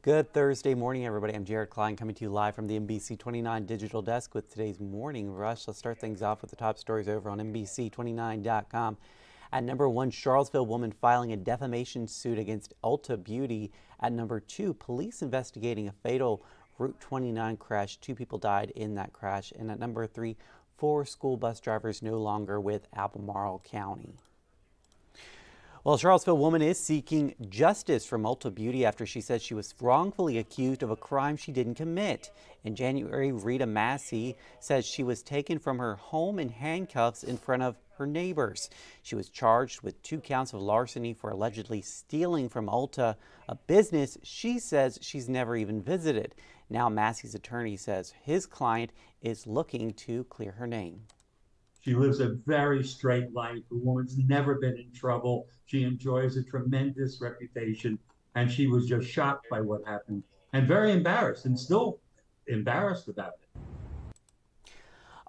Good Thursday morning, everybody. I'm Jared Klein coming to you live from the NBC29 Digital Desk with today's Morning Rush. Let's start things off with the top stories over on NBC29.com. At number 1, Charlottesville woman filing a defamation suit against Ulta Beauty. At number 2, police investigating a fatal Route 29 crash. 2 people died in that crash. And at number 3, 4 school bus drivers no longer with Albemarle County. Well, a Charlottesville woman is seeking justice from Ulta Beauty after she says she was wrongfully accused of a crime she didn't commit. In January, Rita Massey says she was taken from her home in handcuffs in front of her neighbors. She was charged with 2 counts of larceny for allegedly stealing from Ulta, a business she says she's never even visited. Now Massey's attorney says his client is looking to clear her name. She lives a very straight life. The woman's never been in trouble. She enjoys a tremendous reputation, and she was just shocked by what happened and very embarrassed and still embarrassed about it.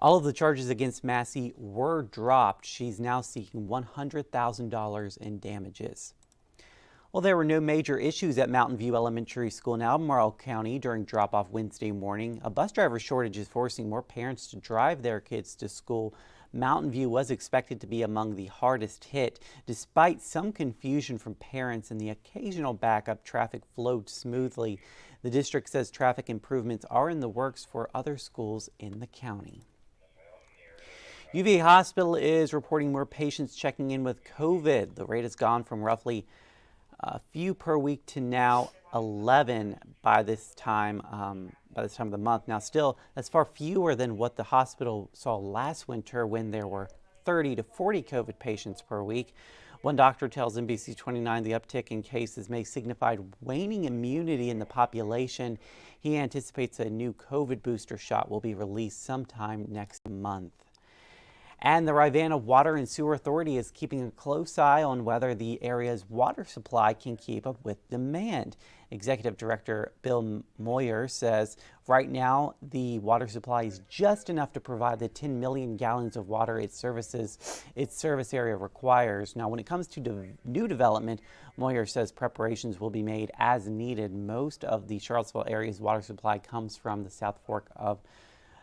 All of the charges against Massey were dropped. She's now seeking $100,000 in damages. Well, there were no major issues at Mountain View Elementary School in Albemarle County during drop-off Wednesday morning. A bus driver shortage is forcing more parents to drive their kids to school. Mountain View was expected to be among the hardest hit. Despite some confusion from parents and the occasional backup, traffic flowed smoothly. The district says traffic improvements are in the works for other schools in the county. UVA Hospital is reporting more patients checking in with COVID. The rate has gone from roughly a few per week to now 11 by this time of the month. Now still, that's far fewer than what the hospital saw last winter when there were 30 to 40 COVID patients per week. One doctor tells NBC29 the uptick in cases may signify waning immunity in the population. He anticipates a new COVID booster shot will be released sometime next month. And the Rivanna Water and Sewer Authority is keeping a close eye on whether the area's water supply can keep up with demand. Executive Director Bill Moyer says right now the water supply is just enough to provide the 10 million gallons of water its service area requires. Now, when it comes to new development, Moyer says preparations will be made as needed. Most of the Charlottesville area's water supply comes from the South Fork of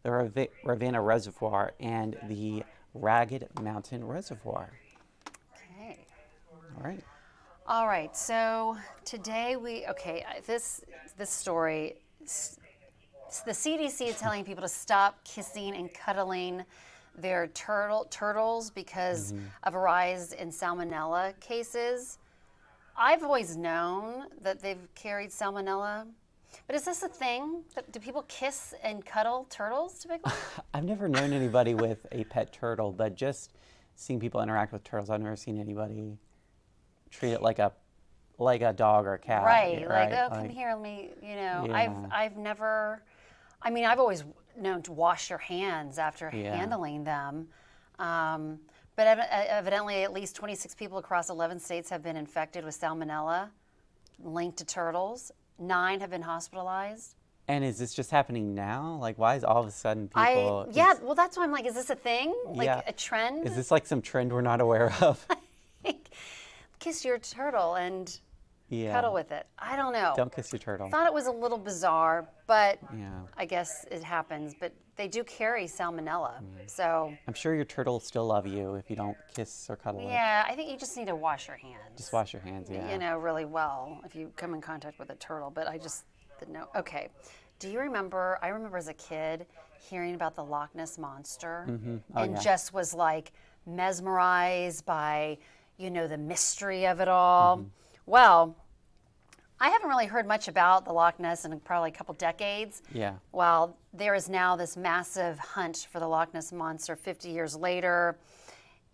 the Rivanna Reservoir and the Ragged Mountain Reservoir. Okay. All right. So today this story, the CDC is telling people to stop kissing and cuddling their turtles because of a rise in salmonella cases. I've always known that they've carried salmonella. But is this a thing? Do people kiss and cuddle turtles typically? I've never known anybody with a pet turtle, but just seeing people interact with turtles, I've never seen anybody treat it like a dog or a cat. Right. Come here, let me, Yeah. I've never, I've always known to wash your hands after handling them. But evidently at least 26 people across 11 states have been infected with salmonella linked to turtles. 9 have been hospitalized. And is this just happening now? Like, why is all of a sudden people... Well, that's why I'm like, is this a thing? Like a trend? Is this like some trend we're not aware of? Kiss your turtle and cuddle with it. I don't know. Don't kiss your turtle. Thought it was a little bizarre, but I guess it happens. But they do carry salmonella, so... I'm sure your turtle will still love you if you don't kiss or cuddle it. Yeah, I think you just need to wash your hands. Just wash your hands, yeah. Really well if you come in contact with a turtle, but I just didn't know. Okay, do you remember, I remember as a kid hearing about the Loch Ness Monster just was like mesmerized by, the mystery of it all. Well, I haven't really heard much about the Loch Ness in probably a couple decades. Yeah. Well, there is now this massive hunt for the Loch Ness Monster 50 years later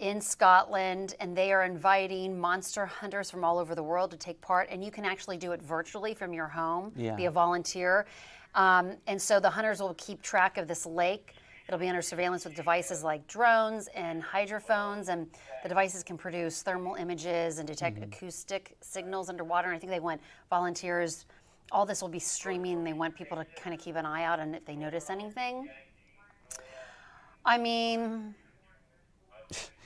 in Scotland, and they are inviting monster hunters from all over the world to take part, and you can actually do it virtually from your home, be a volunteer. And so the hunters will keep track of this lake. It'll be under surveillance with devices like drones and hydrophones, and the devices can produce thermal images and detect acoustic signals underwater. And I think they want volunteers, all this will be streaming. They want people to kind of keep an eye out on if they notice anything. I mean,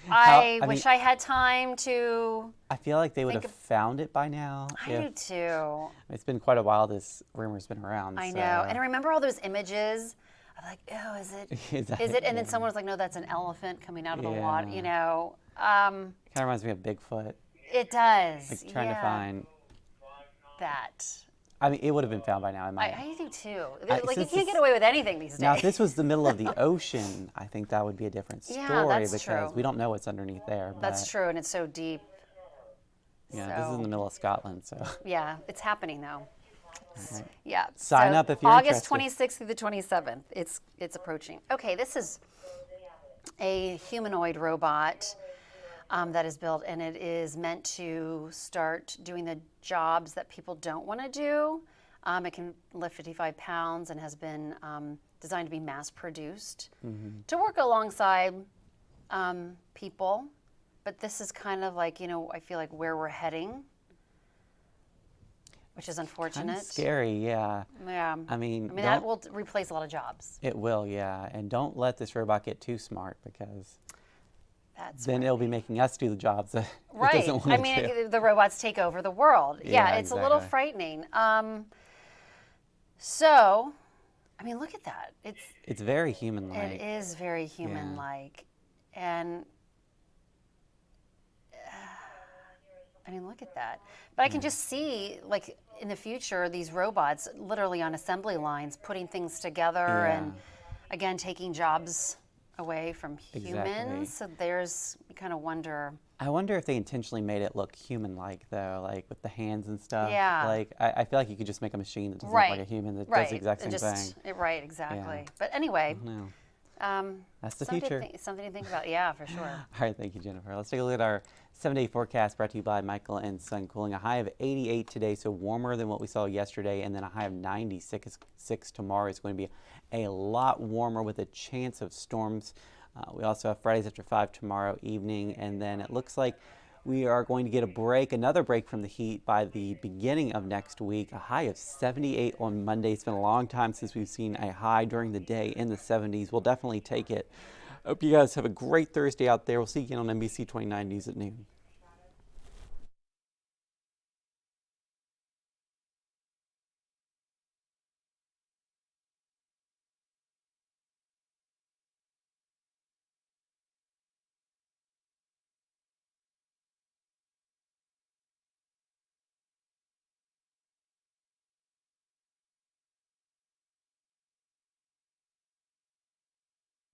How- I wish I had time to. I feel like they would Think have found it by now. I do too. It's been quite a while this rumor's been around. I so- know. And I remember all those images of like, oh, is it? Is it? And then someone was like, no, that's an elephant coming out of the water. Yeah. You know. Kind of reminds me of Bigfoot. It does. Like trying to yeah. find. that. I mean, it would have been found by now. I do too. I- Like you since can't this- get away with anything these days. Now, if this was the middle of the ocean, I think that would be a different story Yeah, that's because true. we don't know what's underneath there. That's but, true, and it's so deep. Yeah, this is in So- the middle of Scotland, so. Yeah, it's happening though. Right. Yeah. Sign so up if you're August interested. 26th through the 27th. It's approaching. Okay, this is a humanoid robot that is built, and it is meant to start doing the jobs that people don't want to do. It can lift 55 pounds and has been designed to be mass produced to work alongside people. But this is kind of like, I feel like where we're heading, which is unfortunate. Kind of scary, yeah. Yeah. I mean, that will replace a lot of jobs. it will, yeah. And don't let this robot get too smart because That's then it'll be making us do the jobs that it right. doesn't want I to mean, do. the robots take over the world. Yeah, It's a little exactly. frightening. So, I mean, look at that. It's very human-like. It is very human-like, and I mean, look at that. But I can just see, like, in the future, these robots literally on assembly lines putting things together and, again, taking jobs away from humans. So you kind of wonder. I wonder if they intentionally made it look human-like, though, like with the hands and stuff. Yeah. Like, I feel like you could just make a machine that doesn't Right. look like a human that Right. does the exact same It just, thing. Right, exactly. Yeah. But anyway, No, that's the something future. something to think about. Yeah, for sure. All right, thank you, Jennifer. Let's take a look at our 7-day forecast brought to you by Michael and Son Cooling. A high of 88 today, so warmer than what we saw yesterday, and then a high of 96 tomorrow. It's going to be a lot warmer with a chance of storms. We also have Fridays after 5 tomorrow evening, and then it looks like we are going to get another break from the heat by the beginning of next week. A high of 78 on Monday. It's been a long time since we've seen a high during the day in the 70s. We'll definitely take it. Hope you guys have a great Thursday out there. We'll see you again on NBC29 News at noon.